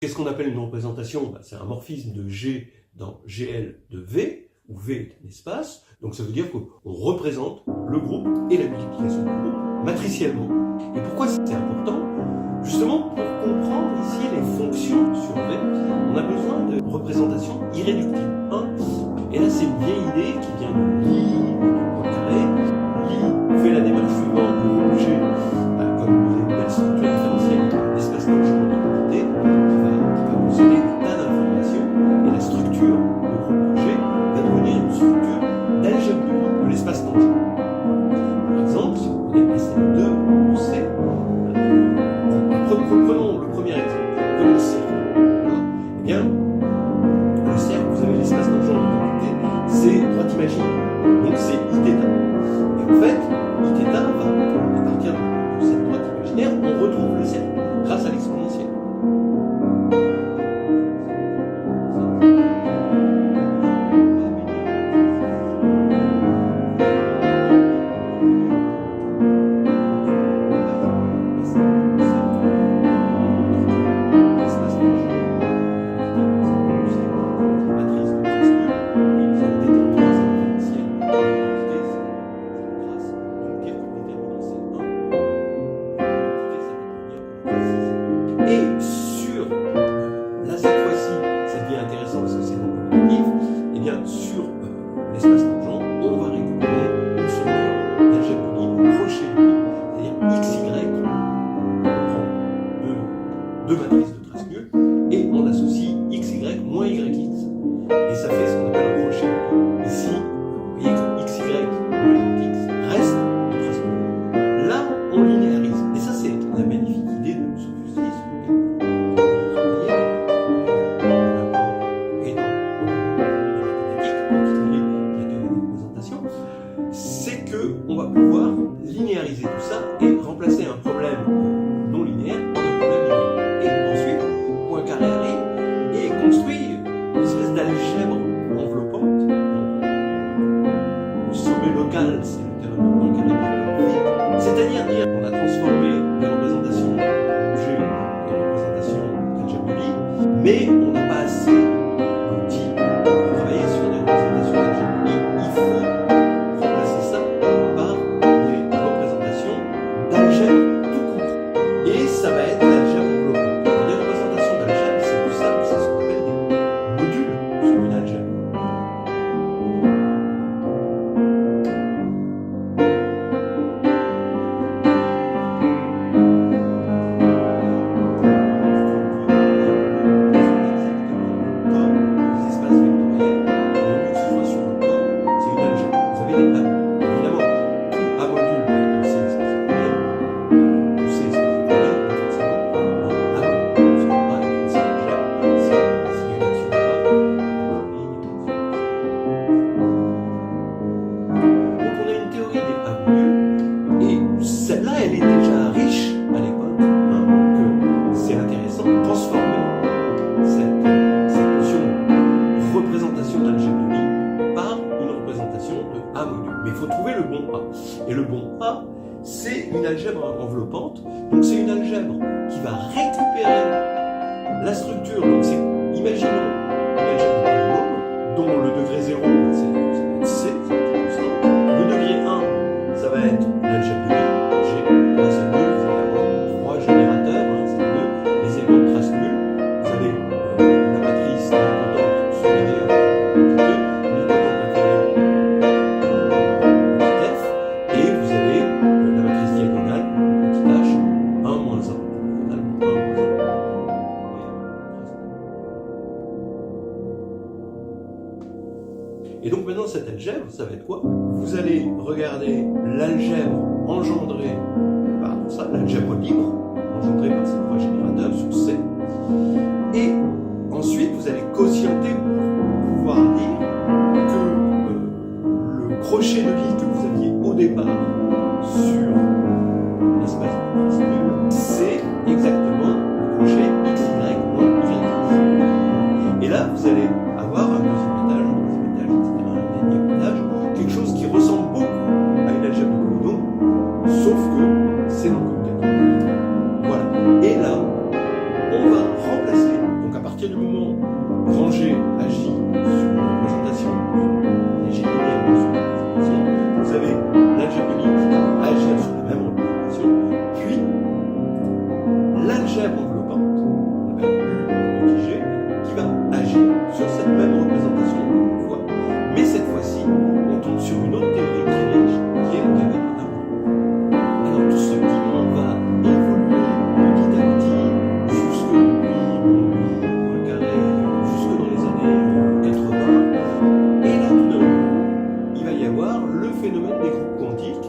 Qu'est-ce qu'on appelle une représentation? C'est un morphisme de G dans GL de V, où V est un espace. Donc ça veut dire qu'on représente le groupe et la multiplication du groupe matriciellement. Et pourquoi c'est important? Justement, pour comprendre ici les fonctions sur V, on a besoin de représentations irréductibles. Et là, c'est une vieille idée qui vient de Lie, de Poincaré. Lie fait la démarche suivante de G, comme une belle structure différentielle de l'espace tangent qui va posséder des tas d'informations. Et la structure de groupe G va devenir une structure d'algèbre de l'espace tangent. Par exemple, si vous prenez SL2 de C, prenons le premier exemple, prenons le cercle. Eh bien, le cercle, vous avez l'espace tangent de l'autre côté, c'est droite imaginaire. Donc c'est Iθ. Et en fait, Iθ va, à partir de cette droite imaginaire, on retrouve le cercle grâce à l'exponentielle. Et sur, là cette fois-ci, ça devient intéressant parce que c'est non commutatif, et bien sur l'espace tangent, on va récupérer une structure d'algèbre de Lie proche de Lie, c'est-à-dire XY, on prend deux matrices de trace nulle, et on associe XY moins YX. Et ça fait ce qu'on appelle un crochet de Lie. Ici, vous voyez que XY moins YX reste de trace nulle. Là, on linéarise. Et ça, c'est la magnifique idée de Sophustis. C'est qu'on va pouvoir linéariser tout ça et remplacer un problème non linéaire par un problème linéaire. Et ensuite, Poincaré arrive et construit une espèce d'algèbre enveloppante. Le sommet local, c'est le théorème de Poincaré par Poincaré. C'est-à-dire dire qu'on a transformé les représentations de G et les représentations d'algèbre de Lie, mais on n'a pas assez d'outils pour travailler sur des représentations d'algèbre de Lie. Il faut remplacer ça par des représentations d'algèbre tout court. Et ça va être l'algèbre enveloppante. Pour des représentations d'algèbre, c'est plus simple, c'est ce qu'on appelle des modules sur une algèbre. Celle-là, elle est déjà riche à l'époque, donc c'est intéressant de transformer cette notion de représentation d'algèbre de Lie par une représentation de A module. Mais il faut trouver le bon A. Et le bon A, c'est une algèbre enveloppante, donc c'est une algèbre qui va récupérer la structure. Donc c'est, imaginons, une algèbre de polynôme dont le degré 0, ça va être C, ça va être constant. Le degré 1, ça va être l'algèbre de Lie. Là, c'est 2, vous allez avoir 3 générateurs, c'est 2, les éléments de trace nulle. Vous avez la matrice nilpotente supérieure petit e, nilpotente inférieure petit f, et vous avez la matrice diagonale petit h, 1 moins 1, diagonale 1 moins 1. Et donc maintenant cette algèbre, ça va être quoi? Vous allez regarder l'algèbre engendrée par ça, l'algèbre libre, engendrée par ces 3 générateurs sur C. Et ensuite, vous allez quotienter pour pouvoir dire que le crochet de Lie que vous aviez au départ sur l'espace de trace nulle, c'est exactement le crochet XY moins YX. Et là, vous allez avoir un deuxième étage, etc., un énième étage, quelque chose qui ressemble beaucoup à une algèbre de polynôme, sauf que c'est non commutatif. Voilà. Et là, algèbre enveloppante, on appelle U petit g, qui va agir sur cette même représentation de fois. Mais cette fois-ci, on tombe sur une autre théorie qui rige, qui est la théorie d'Amour. Alors tout ce qui va évoluer petit à petit jusque depuis Poincaré, jusque dans les années 80, et là tout d'un coup, il va y avoir le phénomène des groupes quantiques